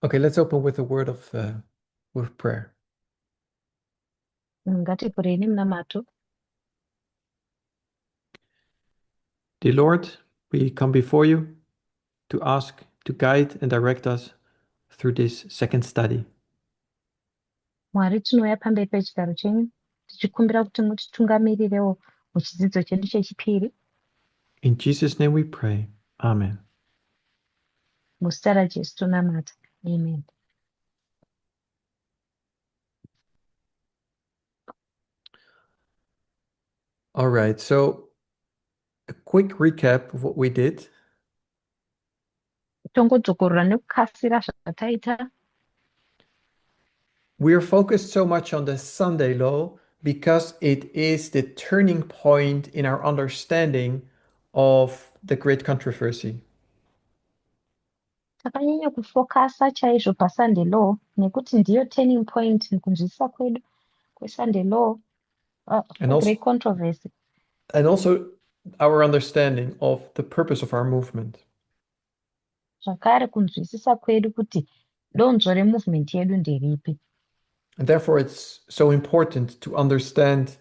Okay, let's open with a word of with prayer. Ngatipurei nemunamato. Dear Lord, we come before you to ask to guide and direct us through this second study. Mwari, tinouya pamberi pechigaro chenyu tichikumbira kuti mutitungamirewo muchidzidzo chedu chechipiri. In Jesus' name we pray. Amen. Muzita raJesu tonamata. Amen. All right, so a quick recap of what we did. Tongodzokorora nekukasira zvataita. We are focused so much on the Sunday law because it is the turning point in our understanding of the great controversy. Takanyanya kufokasa chaizvo pasunday law nekuti ndiyo turning point mukunzwisisa kwedu kwesunday law, And also, great controversy. and also our understanding of the purpose of our movement. Zvakare kunzwisisa kwedu kuti donzvo removement yedu nderipi. And therefore, it's so important to understand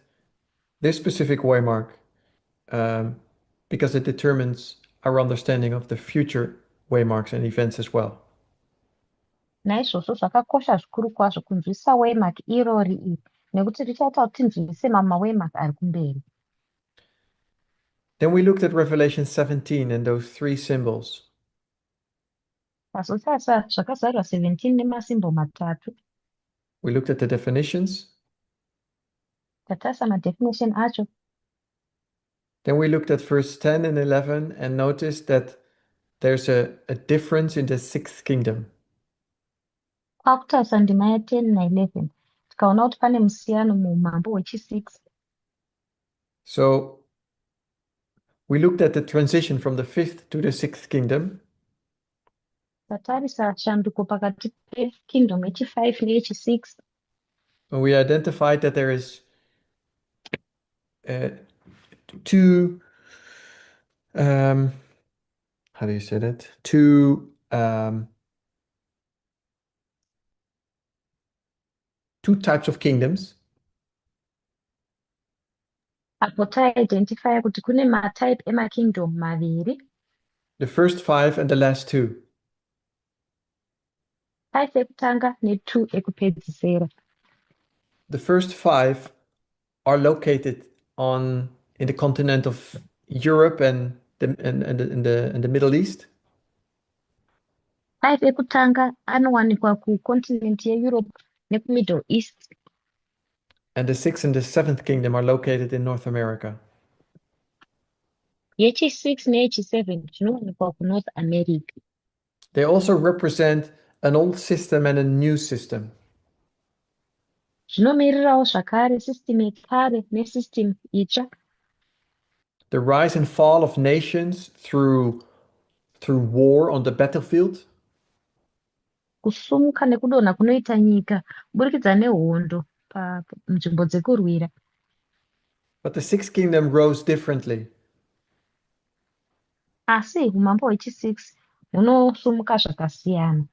this specific waymark because it determines our understanding of the future waymarks and events as well. Naizvozvo zvakakosha zvikuru kwazvo kunzwisisa waymark irori iri nekuti richaita kuti tinzwisise mamwe waymark ari kumberi. Then we looked at Revelation 17 and those three symbols. Pazotarisa zvakazarurwa 17 nemasimbo matatu. We looked at the definitions. Tatarisa madefinition acho. Then we looked at verse 10 and 11 and noticed that there's a difference in the sixth kingdom. Kwakutarisa ndima ya10 na11 tikaona kuti pane musiyano muumambo hwechi6. So we looked at the transition from the fifth to the sixth kingdom. Tatarisa shanduko pakati pekingdom yechi5 neyechi6. And we identified that there is two how do you say that? Two types of kingdoms. Apo taidentifya kuti kune matype emakingdom maviri. The first five and the last two. 5 ekutanga ne2 ekupedzisira. The first five are located in the continent of Europe and the Middle East. 5 ekutanga anowanikwa kucontinent yeEurope nekuMiddle East. And the sixth and the seventh kingdom are located in North America. Yechi6 neyechi7 zvinowanikwa kuNorth America. They also represent an old system and a new system. Zvinomirirawo zvakare system yekare nesystem itsva. The rise and fall of nations through war on the battlefield. Kusumuka nekudonha kunoita nyika kuburikidza nehondo munzvimbo dzekurwira. But the sixth kingdom rose differently. Asi umambo hwechi6 hunosumuka zvakasiyana.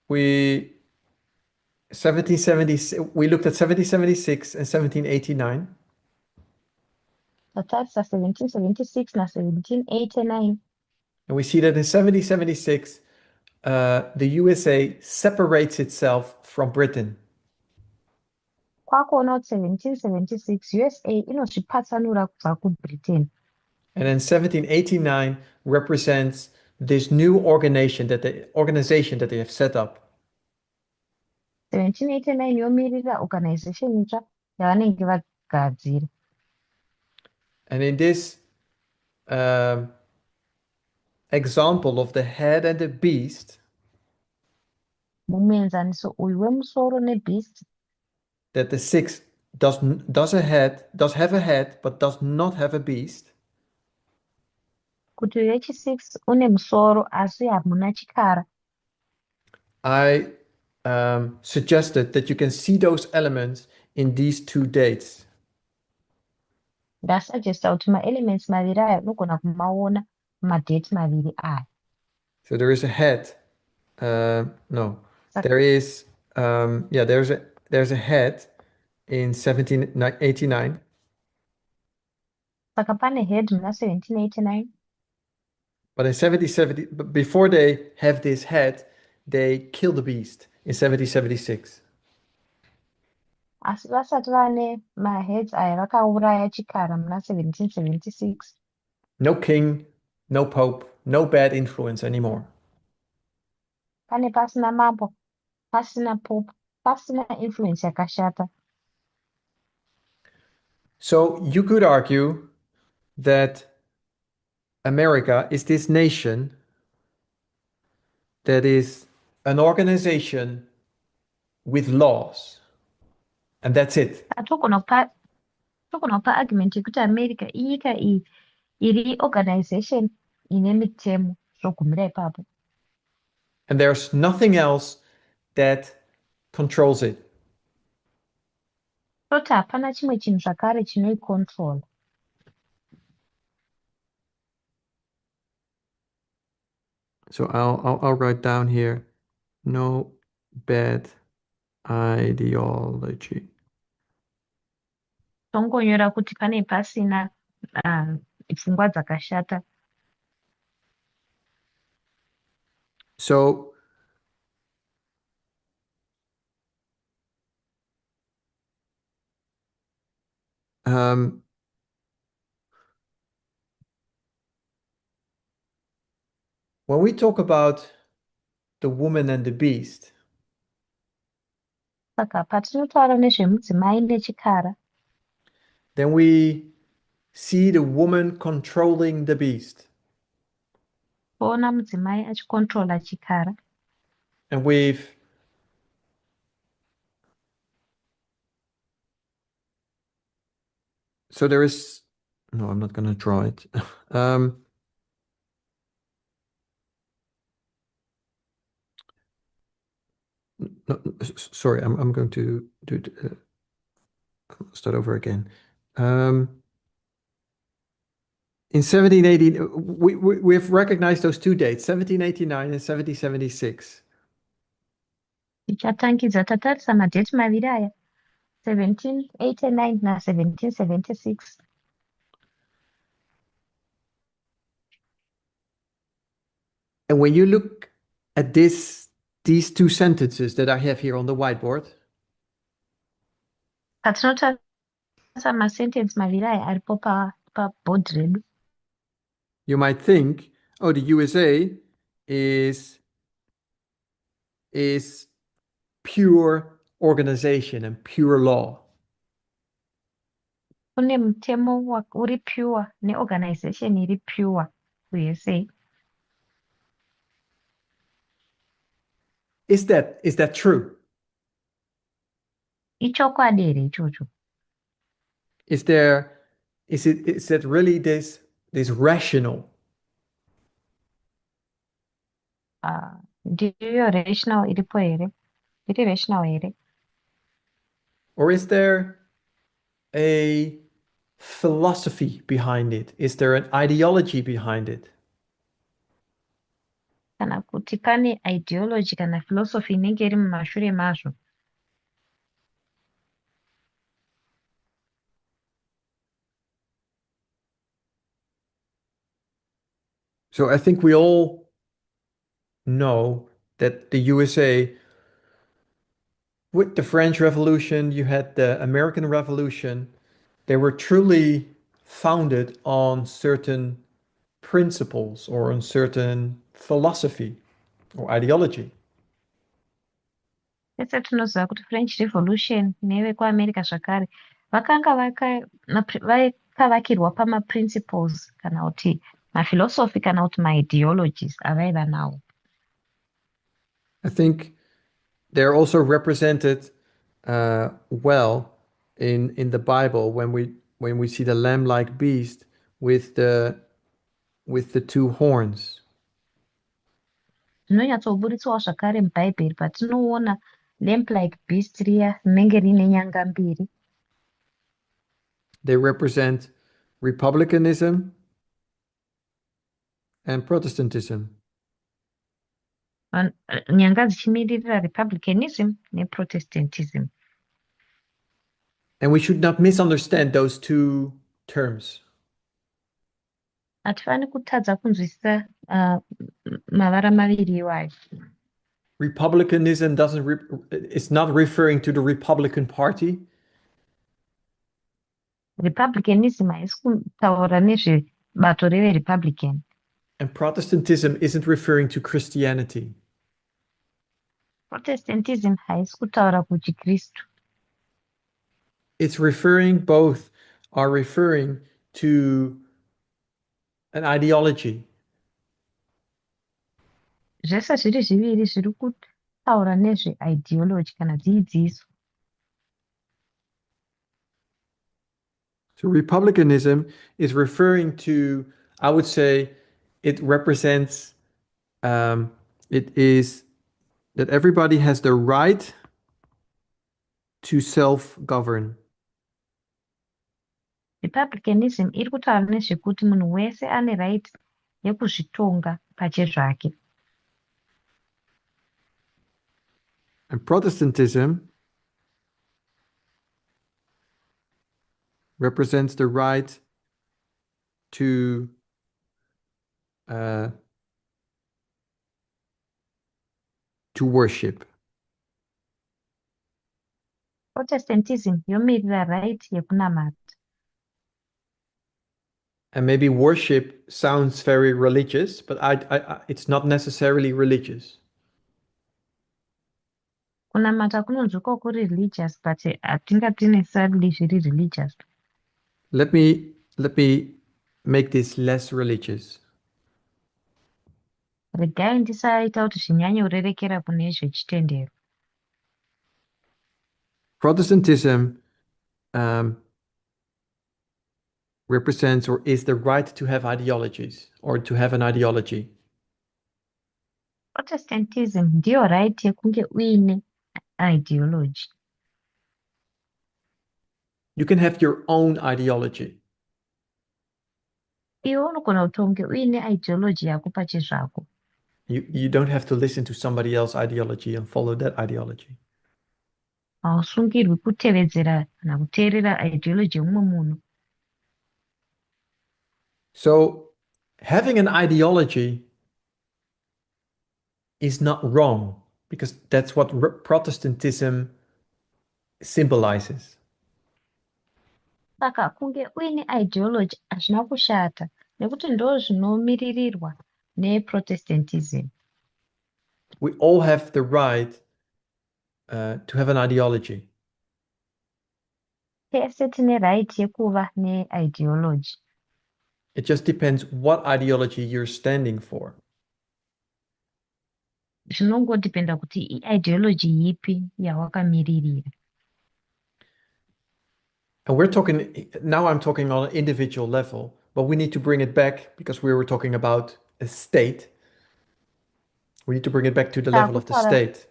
We looked at 1776 and 1789. Tatarisa 1776 na1789. And we see that in 1776, the USA separates itself from Britain. Kwakuona kuti 1776 USA inozvipatsanura kubva kuBritain. And then 1789 represents this new organization that they have set up. 1789 yomirira organization itsva yavanenge vagadzira. And in this example of the head and the beast, Mumuenzaniso uyu wemusoro nebeast, that the sixth does have a head but does not have a beast. kuti wechi6 une musoro asi hamuna chikara. I suggested that you can see those elements in these two dates. Ndasuggesta kuti maelements maviri aya unogona kumaona mumadate maviri aya. So there is a head No, Saka, there is yeah, there's a head in 1789, saka pane head muna 1789. but in 1770, but before they have this head, they kill the beast in 1776. Asi vasati vane maheads aya vakauraya chikara muna 1776. No king, no pope, no bad influence anymore. Pane pasina mambo, pasina pope, pasina influence yakashata. So you could argue that America is this nation that is an organization with laws, and that's it. Togona kupa argument yekuti America inyika iyi iri organization ine mitemo zvogumira ipapo. And there's nothing else that controls it. Toti hapana chimwe chinhu zvakare chinoicontrol. So I'll write down here no bad ideology. Tongonyora kuti pane pasina pfungwa dzakashata. So um, when we talk about the woman and the beast, Saka patinotaura nezvemudzimai nechikara, then we see the woman controlling the beast. toona mudzimai achikontrola chikara. And we've so there is no, I'm not going to draw it. No, sorry, I'm going to do start over again. In 1780, we've recognized those two dates, 1789 and 1776. Tichatangidza tatarisa madheti maviri aya, 1789 na 1776. And when you look at these two sentences that I have here on the whiteboard, Patinotarisa masentence maviri aya aripo pabhodhi redu, you might think, oh, the USA is pure organization and pure law. kune mutemo uri pure neorganization iri pure kuUSA. Is that true? Ichokwadi here ichocho. Is there is that really this rational? Ndiyo rational iripo here, iri rational here. Or is there a philosophy behind it? Is there an ideology behind it? Kana kuti pane ideology kana philosophy inenge iri mumashure mazvo. So I think we all know that the USA, with the French Revolution, you had the American Revolution, they were truly founded on certain principles or on certain philosophy or ideology. Tese tinoziva kuti French Revolution nevekuAmerica zvakare vakanga vakavakirwa pamaprinciples kana kuti maphilosophy kana kuti maideologies avaiva nawo. I think they're also represented well in the Bible when we see the lamb-like beast with the two horns. Zvinonyatsoburitswawo zvakare mubhaibheri patinoona lamb-like beast riya rinenge rine nyanga mbiri. They represent republicanism and Protestantism. nyanga dzichimirira republicanism neprotestantism. And we should not misunderstand those two terms. Hatifani kutadza kunzwisisa mavara maviri iwayo. Republicanism it's not referring to the Republican Party. Republicanism haisi kutaura nezvebato reverepublican. And Protestantism isn't referring to Christianity. Protestantism haisi kutaura kuchikristu. It's both are referring to an ideology. Zvese zviri zviviri zviri kutaura nezveideology kana dzidziso. So republicanism is referring to, I would say, it represents, it is that everybody has the right to self-govern. Republicanism iri kutaura nezvekuti munhu wese ane right yekuzvitonga pachezvake. And Protestantism represents the right to worship. Protestantism yomirira right yekunamata. And maybe worship sounds very religious, but it's not necessarily religious. Kunamata kunonzwika kuri religious, but hatingati necessarily zviri religious. Let me make this less religious. Regai ndisaita kuti zvinyanye kurerekera kune zvechitendero. Protestantism represents or is the right to have ideologies or to have an ideology. Protestantism ndiyo right yekunge uine ideology. You can have your own ideology. Iwe unogona kutonge uine ideology yako pachezvako. You don't have to listen to somebody else's ideology and follow that ideology. Hausungirwi kutevedzera kana kuteerera ideology yomumwe munhu. So having an ideology is not wrong because that's what Protestantism symbolizes. Saka kunge uine ideology hazvina kushata nekuti ndo zvinomiririrwa neprotestantism. We all have the right to have an ideology. Tese tine right yekuva neideology. It just depends what ideology you're standing for. Zvinongodependa kuti ideology ipi yawakamiririra. And now I'm talking on an individual level, but we need to bring it back because we were talking about a state. We need to bring it back to the level of the state.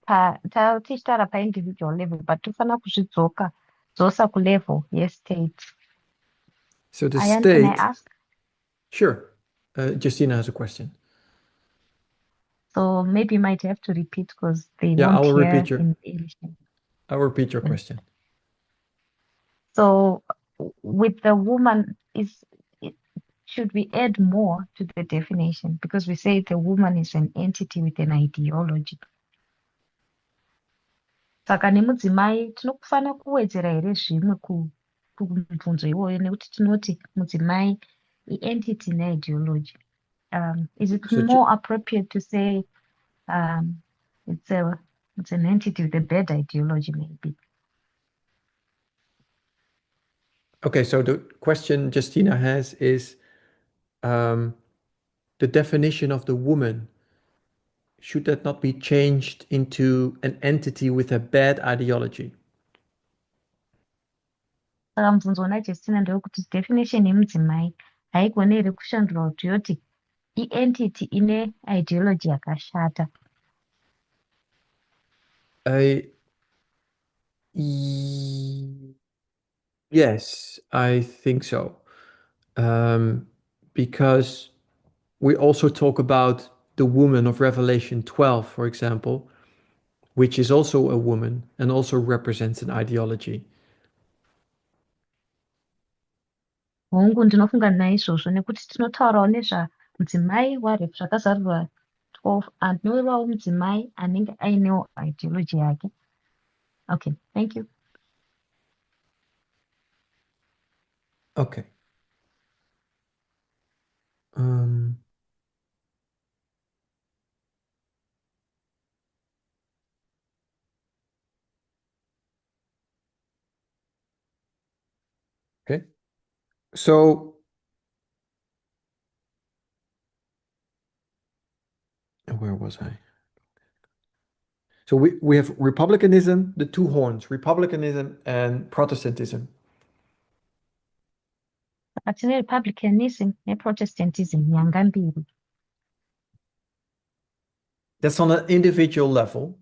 Tichitaura paindividual level, but tofanira kuzvidzosa kulevel yestate. So the Arjan, state... can I ask? Sure. Justina has a question. So maybe you might have to repeat because they Yeah, won't hear in English. I'll repeat your question. So with the woman, should we add more to the definition? Because we say the woman is an entity with an ideology. Saka nemudzimai tinofanira kuwedzera here zvimwe kumibvunzo iwoyo nekuti tinoti mudzimai i-entity ne-ideology. Is it more appropriate to say it's an entity with a bad ideology maybe? Okay, so the question Justina has is the definition of the woman. Should that not be changed into an entity with a bad ideology? Saka mubvunzo waJustina ndewekuti definition yemudzimai haigoni here kushandurwa kuti yoti i-entity ine ideology yakashata. Yes, I think so. Because we also talk about the woman of Revelation 12, for example, which is also a woman and also represents an ideology. hongu ndinofunga naizvozvo nekuti tinotaurawo nezvamudzimai zvakazarurwa 12 anovawo mudzimai anenge ainewo ideology yake. Okay, thank you. Okay. Um, okay. So where was I? So we have republicanism, the two horns, republicanism and Protestantism. Saka tine republicanism neprotestantism nyanga mbiri. That's on an individual level.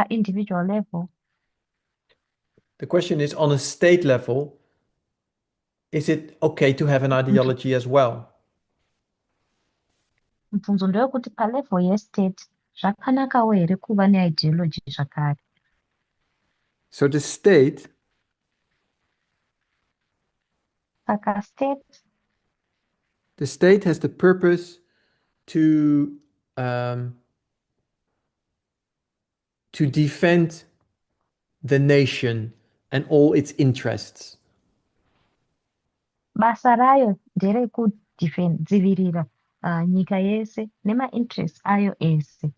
Individual level. The question is, on a state level, is it okay to have an ideology as well? Mubvunzo ndewekuti palevel yestate zvakanakawo here kuva neideology zvakare. So the state Saka the state has the purpose to defend the nation and all its interests. basa rayo nderekudzivirira nyika yese nemainterest ayo ese.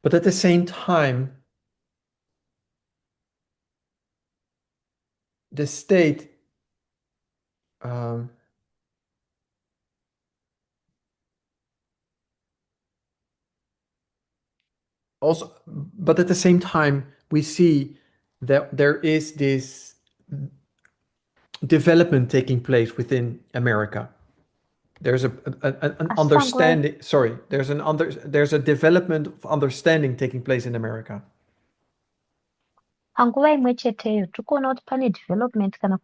But at the same time, the state also, but at the same time, we see that there is this development taking place within America. There's an understanding. Sorry, there's a development of understanding taking place in America. Panguva imwe cheteyo tikuona kuti pane development kana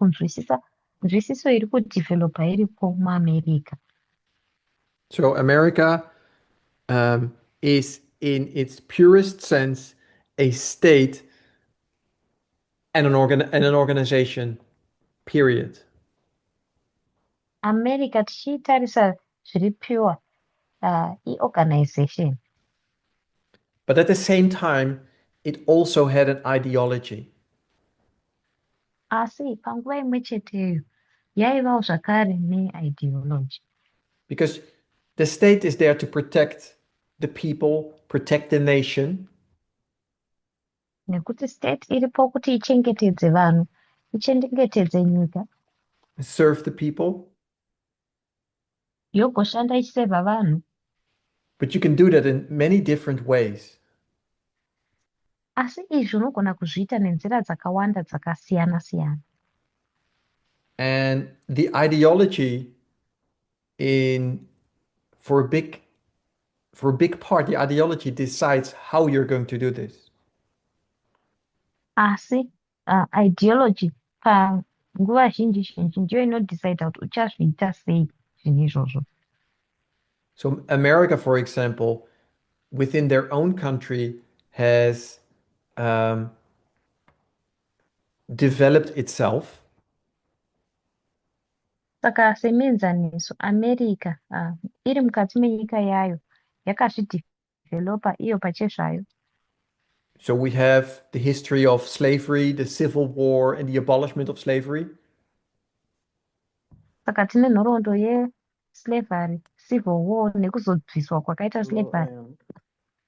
nzwisiso iri kudhivhelopa iripo muamerica. So America is in its purest sense a state and an organization, period. America tichitarisa zviri pure i-organization. But at the same time, it also had an ideology. Asi panguva imwe cheteyo yaivawo zvakare ne-ideology. Because the state is there to protect the people, protect the nation. Nekuti state iripo kuti ichengetedze vanhu, ichengetedze nyika. Serve the people. Yogoshanda ichisevha vanhu. But you can do that in many different ways. Asi izvi unogona kuzviita nenzira dzakawanda dzakasiyana-siyana. And the ideology for a big part, the ideology decides how you're going to do this. Asi ideology panguva zhinji ndiyo inodecide kuti uchazviita sei zvinhu izvozvo. So America, for example, within their own country has developed itself. Saka semenzaniso America iri mukati menyika yayo yakazvidhivhelopa iyo pachezvayo. So we have the history of slavery, the Civil War, and the abolishment of slavery. Saka tine nhoroondo yeslavery, civil war nekuzobviswa kwakaita slavery.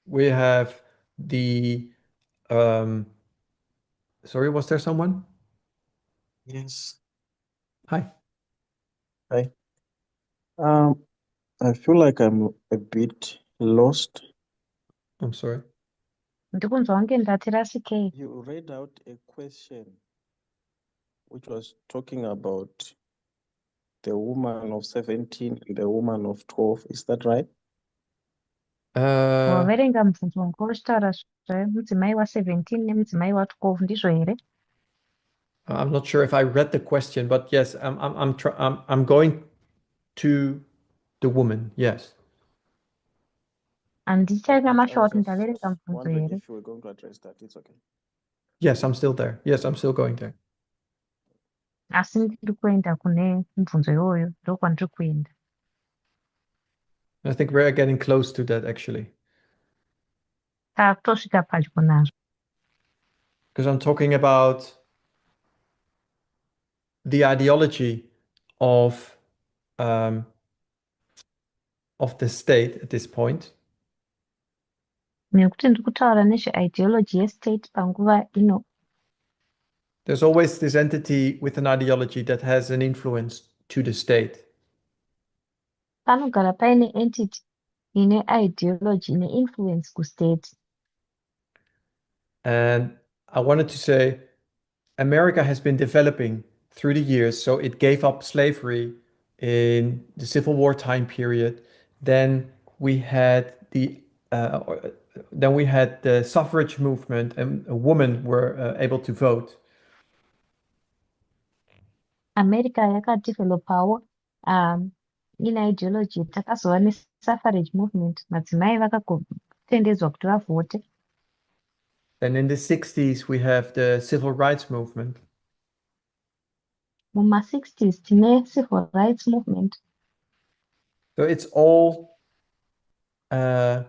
We have the sorry, was there someone? Yes. Hi. Hi. I feel like I'm a bit lost. I'm sorry. Ndikunzwa kunge ndati rasikei. You read out a question which was talking about the woman of 17 and the woman of 12. Is that right? Uh, Waverenga mubvunzo wanga uchitaura zvemudzimai wa17 nemudzimai wa12 ndizvo here? I'm not sure if I read the question, but yes, I'm going to the woman. Yes. Handichaina I mashout was just ndaverenga mubvunzo wondering here. if you were going to address that. It's okay. Yes, I'm still there. Yes, I'm still going there. Asi ndiri kuenda kune mubvunzo iyoyo, ndokwandiri kuenda. I think we're getting close to that actually, Tatosvika padyo nazvo. because I'm talking about the ideology of um, of the state at this point. Nekuti ndiri kutaura nezveideology yestate panguva ino. There's always this entity with an ideology that has an influence to the state. Panogara paine entity ine ideology ine influence kustate. And I wanted to say America has been developing through the years. So it gave up slavery in the Civil War time period. Then we had the uh, then we had the suffrage movement, and women were able to vote. America yakadevelopawo ine ideology. Takazova nesuffrage movement, madzimai vakatendedzwa kuti vavhote. Then in the 60s, we have the civil rights movement. Muma60s tine civil rights movement. So it's all uh,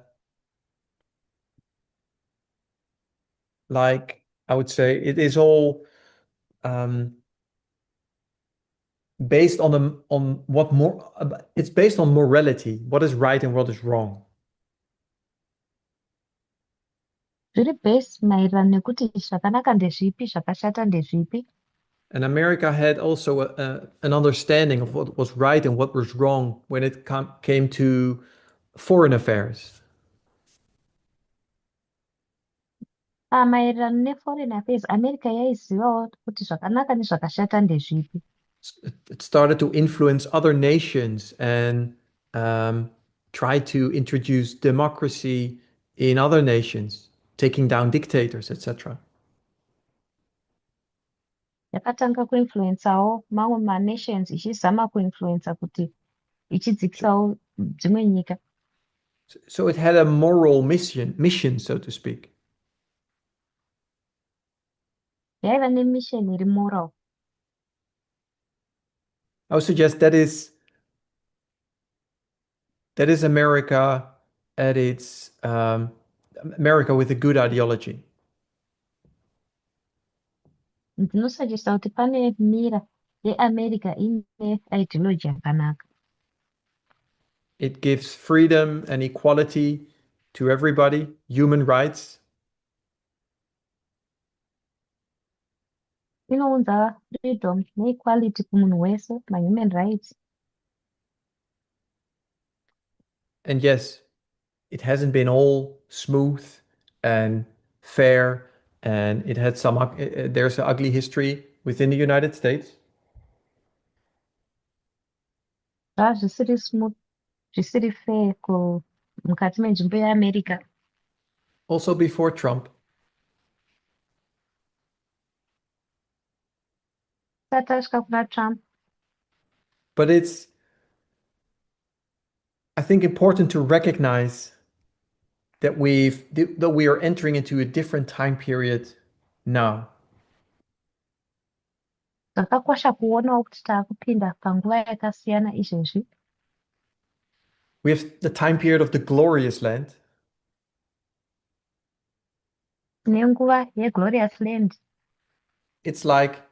like I would say, it is all based on what more it's based on morality, what is right and what is wrong. Zviri based maererano nekuti zvakanaka ndezvipi, zvakashata ndezvipi. And America had also an understanding of what was right and what was wrong when it came to foreign affairs. Maererano neforeign affairs, America yaizivawo kuti zvakanaka nezvakashata ndezvipi. It started to influence other nations and try to introduce democracy in other nations, taking down dictators, etc. Yakatanga kuinfluensawo mamwe manations ichizama kuinfluensa kuti ichidzikisawo dzimwe nyika. So it had a moral mission, so to speak. Yaiva nemission iri moral. I would suggest that is America at its America with a good ideology. Ndinosagesta kuti pane mira yeAmerica ine ideology yakanaka. It gives freedom and equality to everybody, human rights. Inounza freedom neequality kumunhu wese, mahuman rights. And yes, it hasn't been all smooth and fair, and it had there's an ugly history within the United States. Zvisiri smooth, zvisiri fair mukati menzvimbo yeAmerica. Also before Trump. Isati asvika kuna Trump. But it's, I think, important to recognize that we are entering into a different time period now. Zvakakosha kuonawo kuti taakupinda panguva yakasiyana izvezvi. We have the time period of the glorious land. Tine nguva yeglorious land. It's like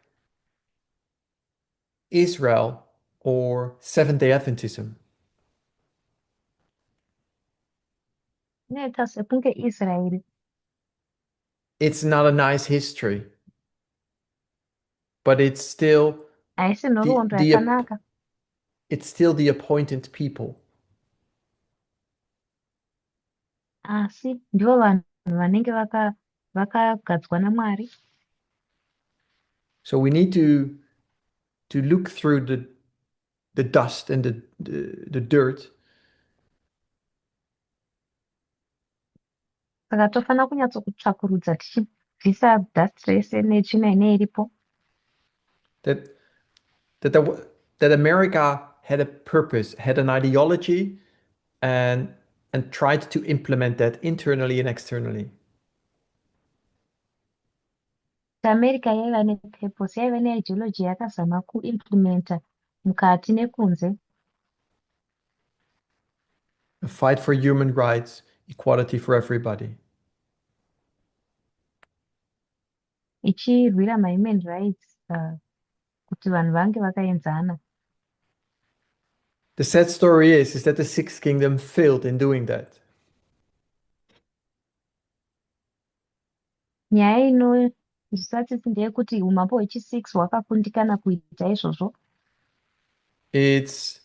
Israel or Seventh-day Adventism. Inoita sekunge Israeri. It's not a nice history, but it's still Haisi nhoroondo the yakanaka. it's still the appointed people. Asi ndivo vanhu vanenge vakagadzwa naMwari. So we need to look through the dust and the dirt Saka tofana kunyatsokutsvakurudza tichibvisa dust rese netsvina inenge iripo. That that there, wa- that America had a purpose, had an ideology, and and tried to implement that internally and externally. Kuti America yaiva nepurpose, yaiva neideology yakazama kuimplementa mukati nekunze, A fight for human rights, equality for everybody. ichirwira mahuman rights, kuti vanhu vange vakaenzana. The sad story is that the Sixth Kingdom failed in doing that. Nyaya inonzwisa tsitsi ndeyekuti umambo hwechi6 hwakakundikana kuita izvozvo. It's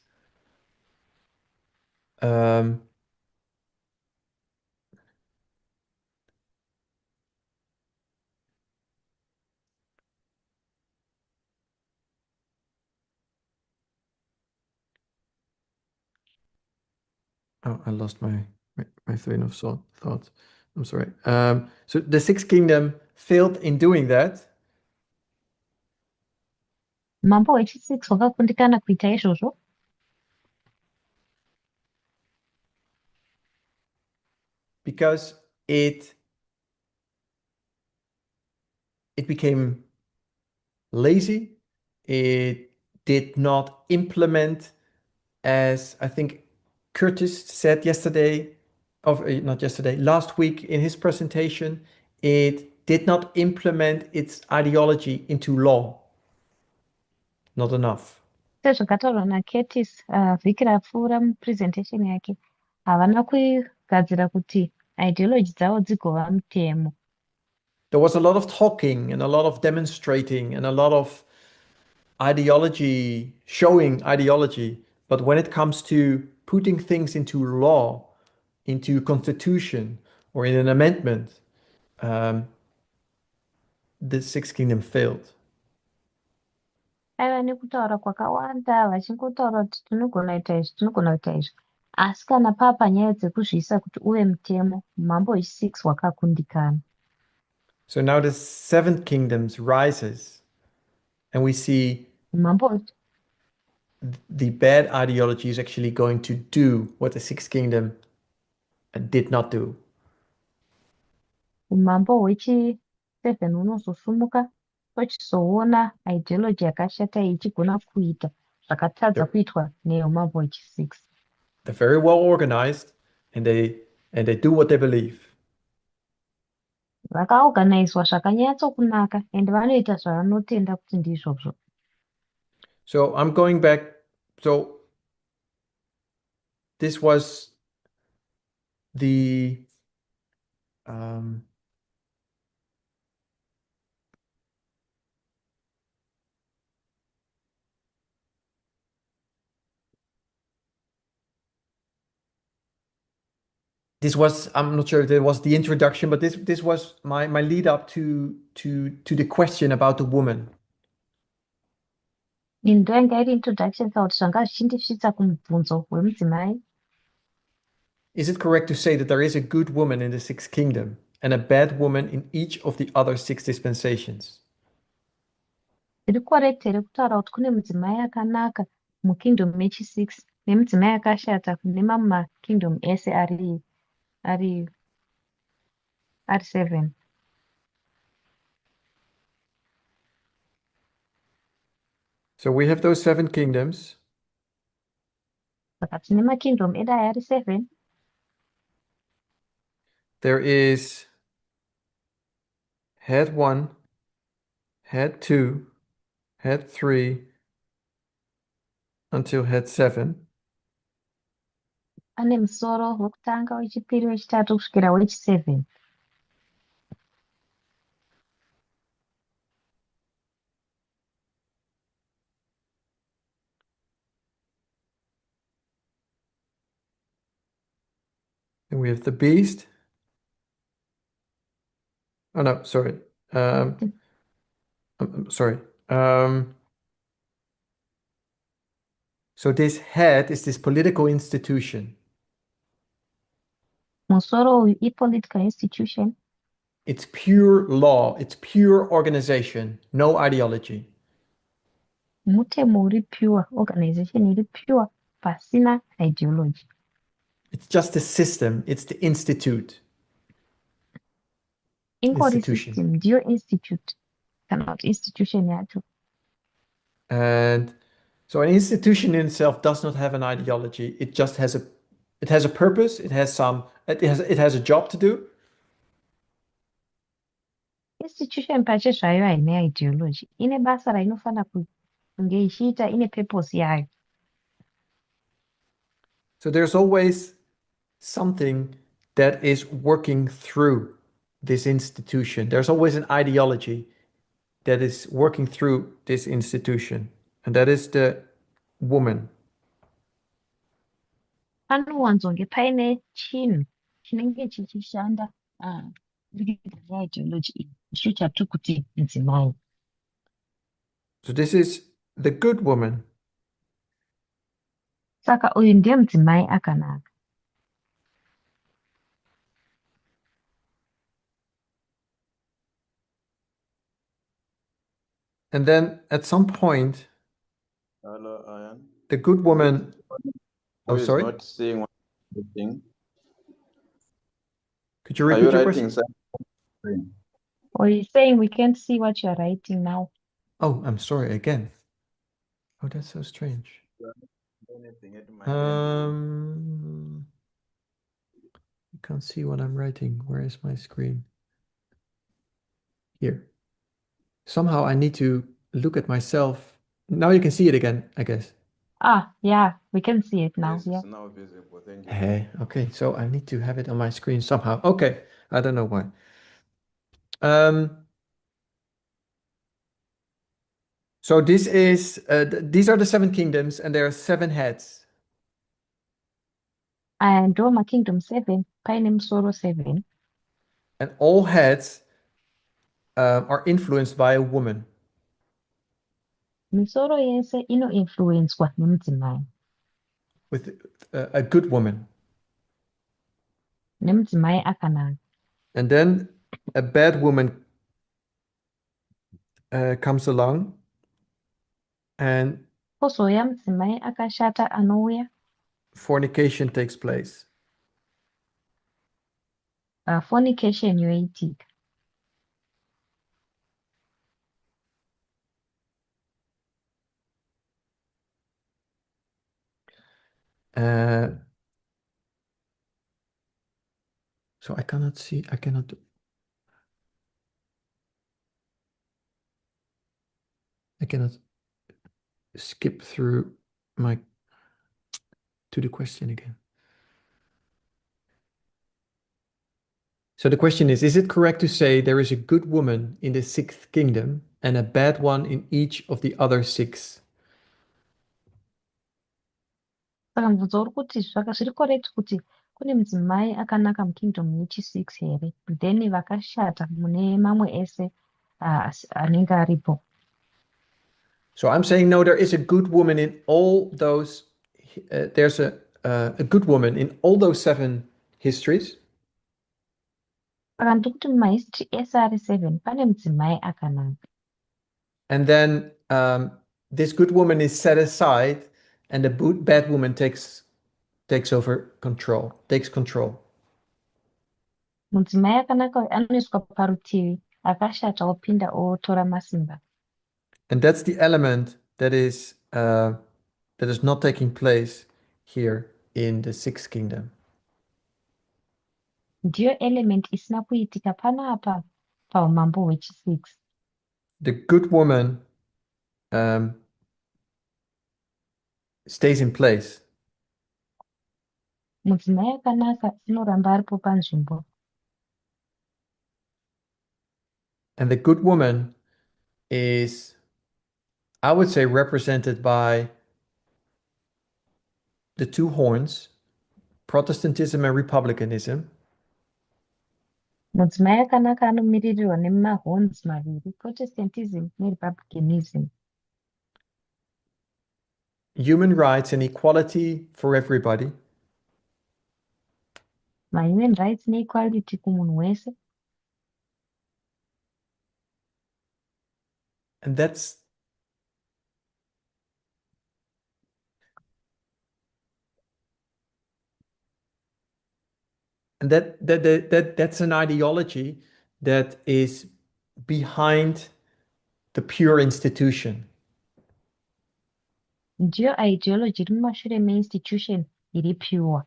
um, oh, I lost my train of thought. I'm sorry. So the Sixth Kingdom failed in doing that Umambo hwechi6 hwakakundikana kuita izvozvo because it became lazy. It did not implement, as I think Curtis said yesterday, not yesterday, last week in his presentation, it did not implement its ideology into law. Not enough. sezvakataurwa naCurtis vhiki rapfuura mupresentation yake, havana kugadzira kuti ideology dzavo dzigova mutemo. There was a lot of talking and a lot of demonstrating and a lot of ideology, showing ideology. But when it comes to putting things into law, into constitution, or in an amendment, the Sixth Kingdom failed. Aiva nekutaura kwakawanda vachingotaura kuti tinogona kuita izvi, tinogona kuita izvi. Asi kana papa nyaya dzekuzviisa kuti uve mutemo, umambo hwechi6 hwakakundikana. So now the Seventh Kingdoms rises, and we see Umambo the bad ideology is actually going to do what the Sixth Kingdom did not do. umambo hwechi7 hunozosumuka tochizoona ideology yakashata ichigona kuita zvakatadza They're, kuitwa neumambo hwechi6. they're very well organized, and they do what they believe. Vakaorganizwa zvakanyatsokunaka ende vanoita zvavanotenda kuti ndizvozvo. So I'm going back. So this was the this was, I'm not sure if it was the introduction, but this was my lead up to the question about the woman. Ini ndoyanga iri introduction saka kuti zvanga zvichindisvitsa kumubvunzo wemudzimai. Is it correct to say that there is a good woman in the Sixth Kingdom and a bad woman in each of the other six dispensations? Zviri correct here kutaura kuti kune mudzimai akanaka mukingdom mechi6 nemudzimai akashata kune mamwe makingdom ese ari 7. So we have those seven kingdoms. Saka tine makingdom edu aya ari 7. There is head 1, head 2, head 3 until head 7. Ane musoro wekutanga, wechipiri, wechitatu kusvikira wechi7. Then we have the beast. Oh no, sorry. I'm sorry. So this head is this political institution. Musoro uyu i-political institution. It's pure law. It's pure organization. No ideology. Mutemo uri pure, organization iri pure, pasina ideology. It's just a system. It's the Ingori institution. system ndiyo institute kana kuti institution yacho. And so an institution in itself does not have an ideology. It just has a purpose. It has a job to do. Institution pache zvayo haine ideology. Ine basa rainofana kunge ichiita, ine purpose yayo. So there's always something that is working through this institution. There's always an ideology that is working through this institution, and that is the woman. Panowanzonge paine chinhu chinenge chichishanda kubudikidza neideology iyi. Icho chatiri kuti mudzimai. So this is the good woman. Saka uyu ndiye mudzimai akanaka. And then at some point, Hello, Arjan. the good woman. Who Oh, is sorry. not seeing what I'm writing? Could you Are repeat you your writing question? something? Or you're saying we can't see what you're writing now. Oh, I'm sorry again. Oh, that's so strange. Anything at my end? You can't see what I'm writing. Where is my screen? Here. Somehow I need to look at myself. Now you can see it again, I guess. Yeah, we can see it now. Yes, Yeah. it's now visible. Thank you. Hey, okay, so I need to have it on my screen somehow. Okay, I don't know why. So these are the seven kingdoms, and there are seven heads. And Roma Kingdom 7, paine musoro 7. And all heads are influenced by a woman. Misoro yese ino-influencwa nemudzimai. With a good woman. Nemudzimai akanaka. And then a bad woman comes along and Kozouya mudzimai akashata anouya. fornication takes place. Fornication yoitika. So I cannot see, I cannot skip through to the question again. So the question is it correct to say there is a good woman in the sixth kingdom and a bad one in each of the other six? Saka mubvunzo uri kuti zviri correct kuti kune mudzimai akanaka mukingdom yechi6 here, then vakashata mune mamwe ese anenge aripo. So I'm saying no, there is a good woman in all those. There's a good woman in all those seven histories. Saka ndiri kuti mumahistory ese ari 7 pane mudzimai akanaka. And then this good woman is set aside, and the bad woman takes control. Mudzimai akanaka uyu anoiswa parutivi, akashata opinda otora masimba. And that's the element that is not taking place here in the sixth kingdom. Ndiyo element isina kuitika panapa paumambo hwechi6. The good woman stays in place. Mudzimai akanaka inoramba aripo panzvimbo. And the good woman is, I would say, represented by the two horns, Protestantism and Republicanism. Mudzimai akanaka anomirirwa nemahorns maviri, Protestantism neRepublicanism. Human rights and equality for everybody. ma-human rights ne-equality kumunhu wese. And that's that's an ideology that is behind the pure institution. Ndiyo ideology iri mumashure me-institution iri pure.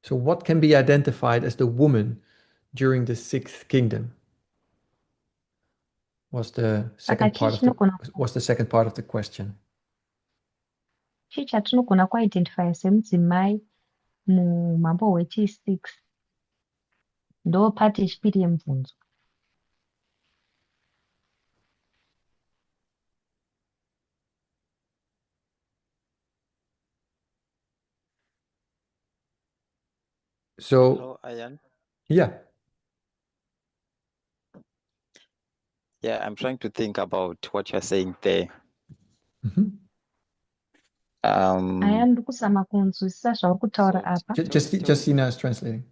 So what can be identified as the woman during the Sixth Kingdom? Was the Saka second chii part of the chinogona was the second part of the question. chii chatinogona kuidentify semudzimai mumambo hwechi6 ndo pati yechipiri yemubvunzo. So Hello, Arjan. yeah. Yeah, I'm trying to think about what you're saying there. Mhm. Aya ndiri kuzama kunzwisisa zvauri kutaura So apa. Just Sina is translating.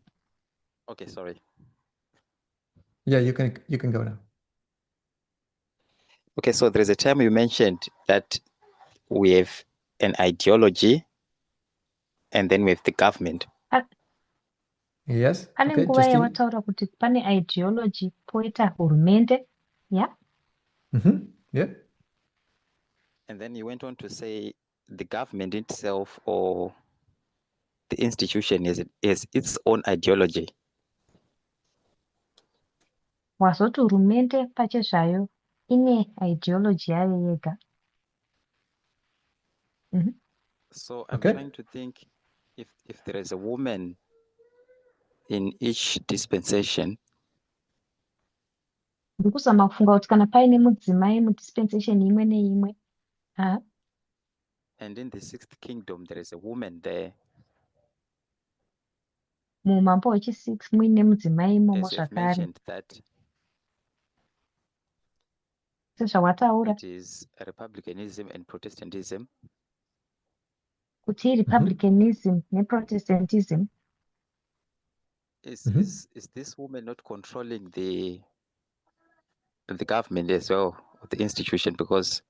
okay, sorry. Yeah, you can go now. Okay, so there's a time you mentioned that we have an ideology and then we have the government. Yes. Pane Okay, nguva Justine. yawataura kuti pane ideology poita hurumende. Yeah. Yeah. And then you went on to say the government itself or the institution has its own ideology. Wazoti hurumende pachezvayo ine ideology yayo yega. So I'm Okay. trying to think if there is a woman in each dispensation. Ndiri kuzama kufunga kuti kana paine mudzimai mudispensation imwe neimwe. And in the Sixth Kingdom, there is a woman there. Mumambo hwechi6 muine mudzimai imomo As you have zvakare. mentioned that Sezvawataura it is republicanism and Protestantism. kuti republicanism neprotestantism. Is this woman not controlling the government as well, or the institution? Because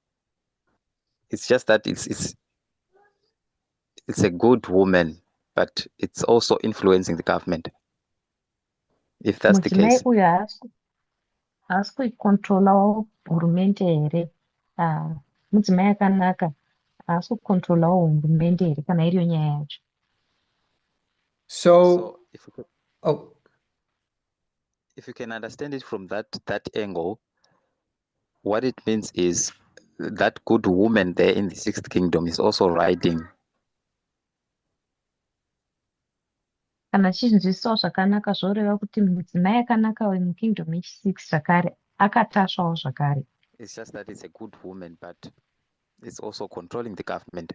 it's just that it's a good woman, but it's also influencing the government. If that's the Mudzimai case. uyu haasi kuikontrolawo hurumende here. Mudzimai akanaka haasi kukontrolawo hurumende here kana iriyo nyaya yacho. So if you can understand it from that angle, what it means is that good woman there in the Sixth Kingdom is also riding. Kana chichinzwisisawo zvakanaka zvoreva kuti mudzimai akanaka uyu mukingdom yechi6 zvakare akatasvawo zvakare. It's just that it's a good woman, but it's also controlling the government.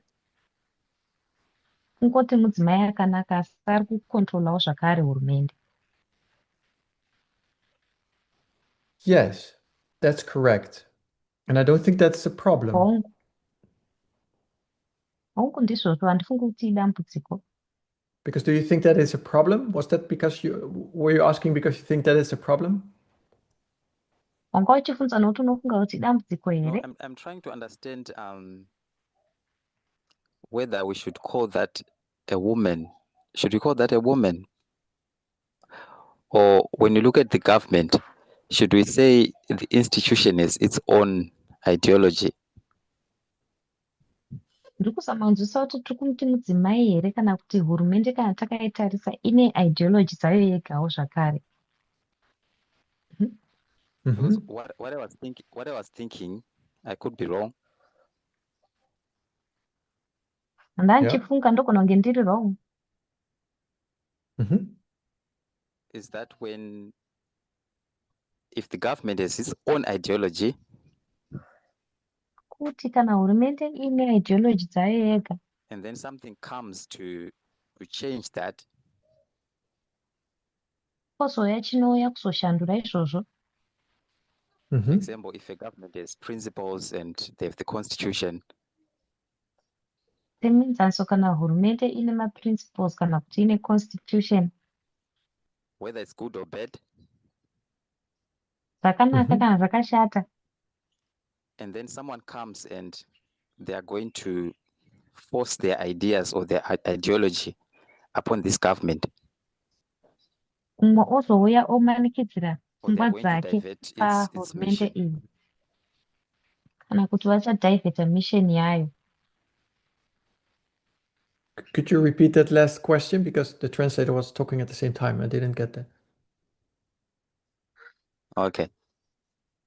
Kungoti mudzimai akanaka asi ari kukontrolawo zvakare hurumende. Yes, that's correct. And I don't think that's a problem. Hongu ndizvozvo handifungi kuti idambudziko. Because do you think that is a problem? Was that because were you asking because you think that is a problem? Wanga uchibvunza nokuti unofunga kuti idambudziko here? No, I'm trying to understand whether we should call that a woman. Should we call that a woman? Or when you look at the government, should we say the institution has its own ideology? Ndiri kuzama kunzwisisa kuti tiri kumuti mudzimai here kana kuti hurumende kana takaitarisa ine ideology dzayo yegawo zvakare. Because what I was thinking, I could be wrong. Ndandichifunga ndogona kunge ndiri wrong. Is that if the government has its own ideology, kuti kana hurumende ine ideology dzayo yega, and then something comes to change that, kozoya chinouya kuzoshandura izvozvo. For Mhm. example, if a government has principles and they have the constitution, Seminzanso kana hurumende ine maprinciples kana kuti ine constitution, whether it's good or bad, zvakanaka Mhm. kana zvakashata, and then someone comes and they are going to force their ideas or their ideology upon this government, umwe ozouya omanikidzira or they pfungwa are going to dzake divert its pahurumende mission. iyi, kana kuti vachadhaivheta mission yayo. Could you repeat that last question? Because the translator was talking at the same time. I didn't get that. Okay.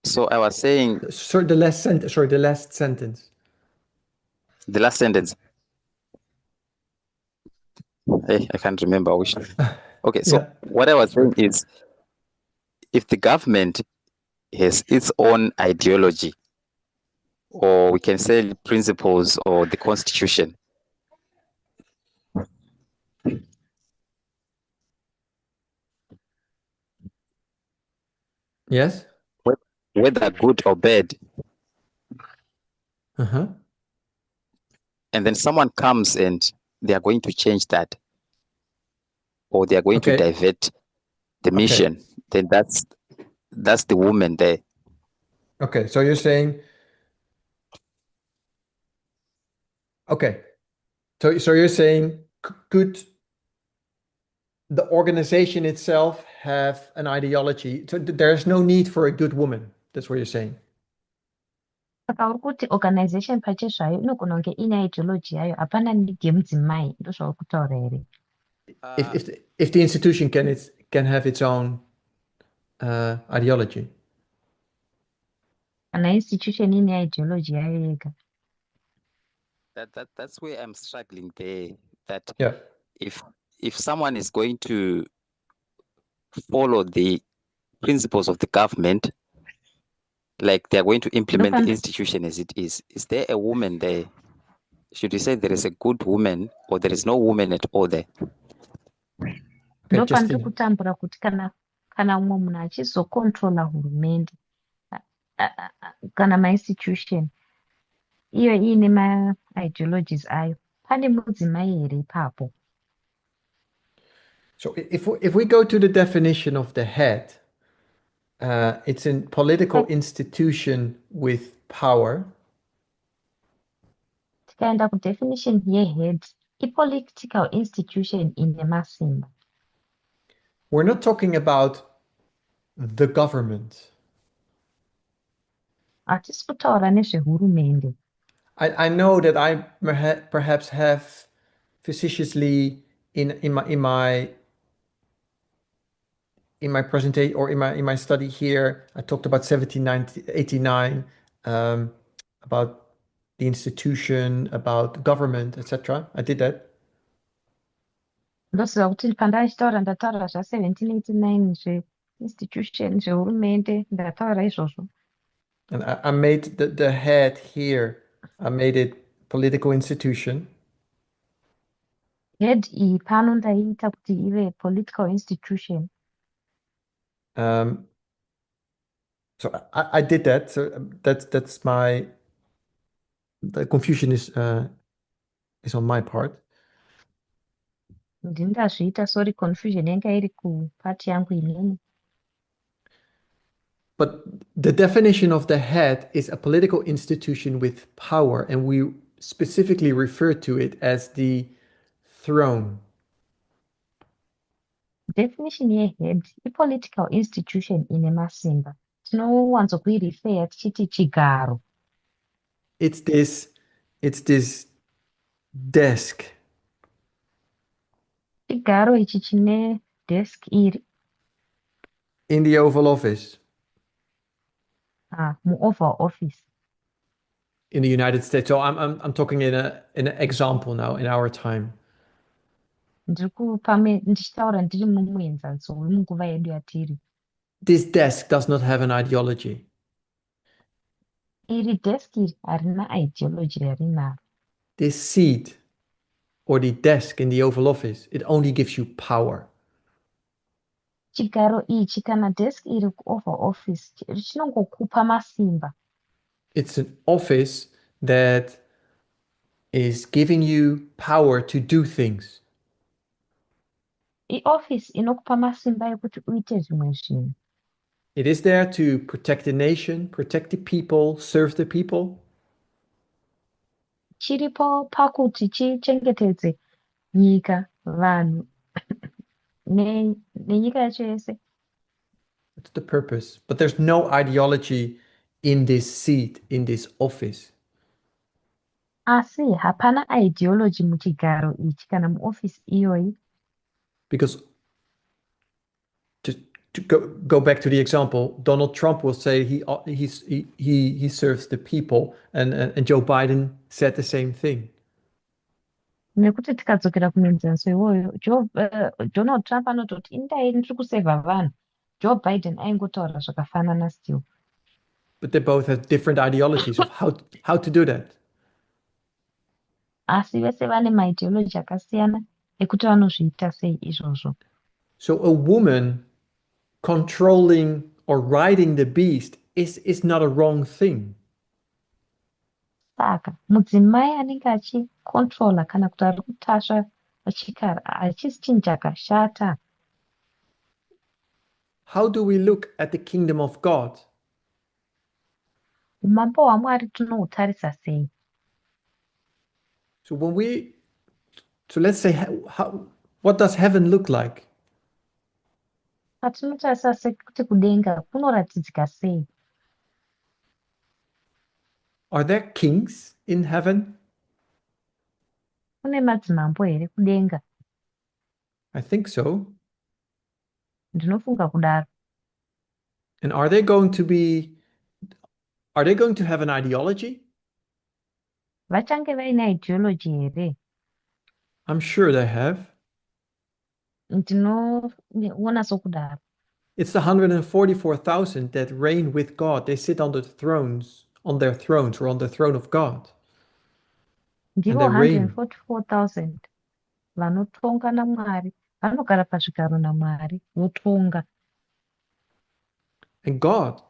So I was saying Sorry, the last sentence. Sorry, the last sentence. the last sentence. Hey, I can't remember which. Okay, so Yeah. what I was Sorry. saying is if the government has its own ideology, or we can say principles or the constitution, Yes. whether good or bad, Uh-huh. and then someone comes and they are going to change that, or they are going to Okay. divert the Okay. mission, then that's the woman there. Okay. So you're saying, okay. So you're saying, could the organization itself have an ideology? So there's no need for a good woman. That's what you're saying. Saka uri kuti organization pache zvayo inogona kunge ine ideology yayo, hapana need yemudzimai, ndozvauri kutaura here? If the institution can have its own ideology. Kana institution ine ideology yayo yega. That's where I'm struggling there. That Yeah. if someone is going to follow the principles of the government, like they're going to implement the institution as it is there a woman there? Should you say there is a good woman or there is no woman at all there? Okay, Ndopandiri Justina. kutambura kuti kana umwe munhu achizokontrola hurumende kana mainstitution iyo iine maideologies ayo, pane mudzimai here ipapo? So if we go to the definition of the head, it's a political institution with power. Tikaenda kudefinition yehead, ipolitical institution ine masimba. We're not talking about the government. Hatisi kutaura nezvehurumende. I know that I perhaps have facetiously in my presentation or in my study here, I talked about 1789, about the institution, about government, etc. I did that. Ndoziva kuti pandachitaura ndataura zva1789 zveinstitution zvehurumende, ndataura izvozvo. And I made the head here, I made it political institution. Head iyi pano ndaiita kuti ive political institution. So I did that. So that's the confusion is on my part. Ndini ndazviita, sorry, confusion yanga iri kupart yangu inini. But the definition of the head is a political institution with power, and we specifically refer to it as the throne. Definition yehead ipolitical institution ine masimba. Tinowanzokuirefeya tichiti chigaro. It's this desk. Chigaro ichi chine desk iri. In the Oval Office. Muoval office. In the United States. So I'm talking in an example now in our time. Ndichitaura ndiri mumuenzanso wemunguva yedu yatiri. This desk does not have an ideology. Iri desk iri harina ideology yarinaro. This seat or the desk in the Oval Office, it only gives you power. chigaro ichi kana desk iri kuoval office chinongokupa masimba. It's an office that is giving you power to do things. Ioffice inokupa masimba ekuti uite zvimwe zvinhu. It is there to protect the nation, protect the people, serve the people. Chiripo pakuti chichengetedze nyika, vanhu nenyika yacho yese. That's the purpose. But there's no ideology in this seat, in this office. Asi hapana ideology muchigaro ichi kana muoffice iyoyi. Because just to go back to the example, Donald Trump will say he serves the people, and Joe Biden said the same thing. Nekuti tikadzokera kuminzanso iwoyo Donald Trump anototi indai ndiri kusevha vanhu. Joe Biden aingotaura zvakafanana still. But they both have different ideologies of how to do that. Asi vese vane maideology akasiyana ekuti vanozviita sei izvozvo. So a woman controlling or riding the beast is not a wrong thing. Saka mudzimai anenge achicontrola kana kuti ari kutasva chikara hachisi chinhu chakashata. How do we look at the kingdom of God? Umambo hwaMwari tinohutarisa sei? So let's say, what does heaven look like? Patinotarisa sekuti kudenga kunoratidzika sei? Are there kings in heaven? Kune madzimambo here kudenga? I think so. Ndinofunga kudaro. And are they going to have an ideology? Vachange vaine ideology here? I'm sure they have. Ndinoona sokudaro. It's the 144,000 that reign with God. They sit on their thrones or on the throne of God. And Ndivo they reign. 144,000 vanotonga naMwari, vanogara pazvigaro naMwari votonga. And God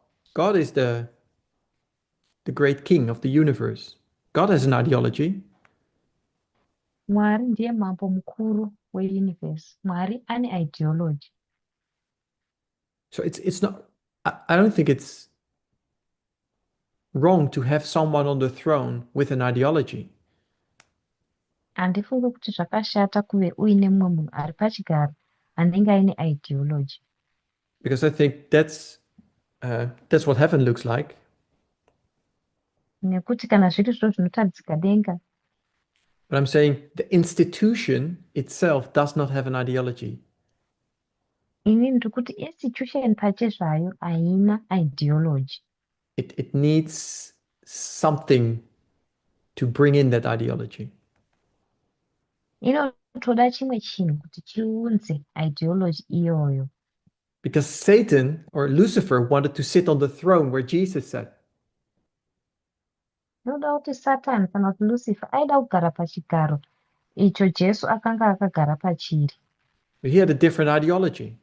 is the great king of the universe. God has an ideology. Mwari ndiye mambo mukuru weuniverse. Mwari ane ideology. So it's not, I don't think it's wrong to have someone on the throne with an ideology. Handifungi kuti zvakashata kuve uine mumwe munhu ari pachigaro anenge aine ideology. Because I think that's what heaven looks like. Nekuti kana zviri zviro zvinotaridzika denga. But I'm saying the institution itself does not have an ideology. Ini ndiri kuti institution pachezvayo haina ideology. It needs something to bring in that ideology. Inotoda chimwe chinhu kuti chiunze ideology iyoyo. Because Satan or Lucifer wanted to sit on the throne where Jesus sat. Inoda kuti Satani kana kuti Lucifer aida kugara pachigaro icho Jesu akanga akagara pachiri. But he had a different ideology.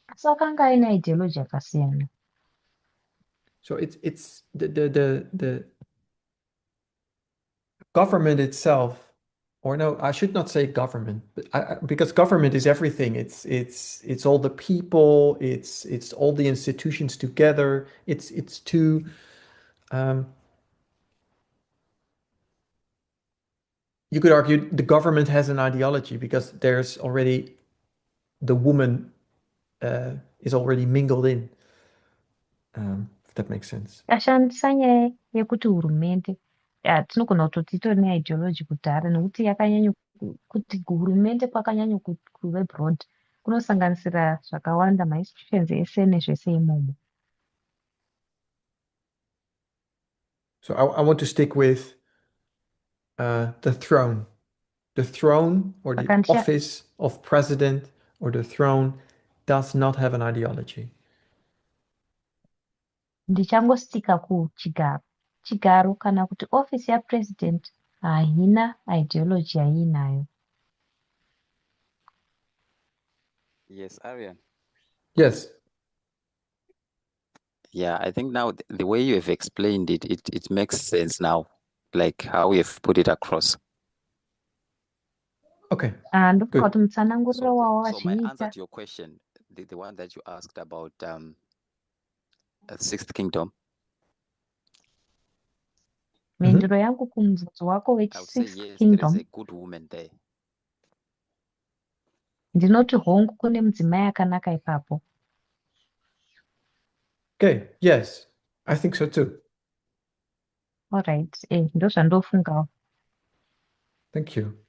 Asi akanga aine ideology yakasiyana. So it's the government itself, or no, I should not say government, but because government is everything. It's all the people. It's all the institutions together. It's too. You could argue the government has an ideology because there's already the woman is already mingled in. If that makes sense. Tashandisa nyaya yekuti hurumende tinogona kutoti itori neideology kudhara nekuti yakanyanya kuti hurumende kwakanyanya kuve broad kunosanganisira zvakawanda mainstitutions ese nezvese imomo. So I want to stick with the throne. The throne or the office of president or the throne does not have an ideology. Ndichangostika kuchigaro. Chigaro kana kuti office yapresident haina ideology yainayo. Yes, Aryan. Yes. Yeah, I think now the way you have explained it, it makes sense now, like how we have put it across. Okay. Ndofunga Good. kuti mutsananguriro wawo So my answer wazviita. to your question, the one that you asked about Sixth Kingdom, Mhinduro yangu kumubvunzo wako I would say wechi-Sixth yes, there is Kingdom, a good woman there. ndinoti hongu kune mudzimai akanaka ipapo. Okay. Yes. I think so too. Alright, ndozvandofungawo. Thank you.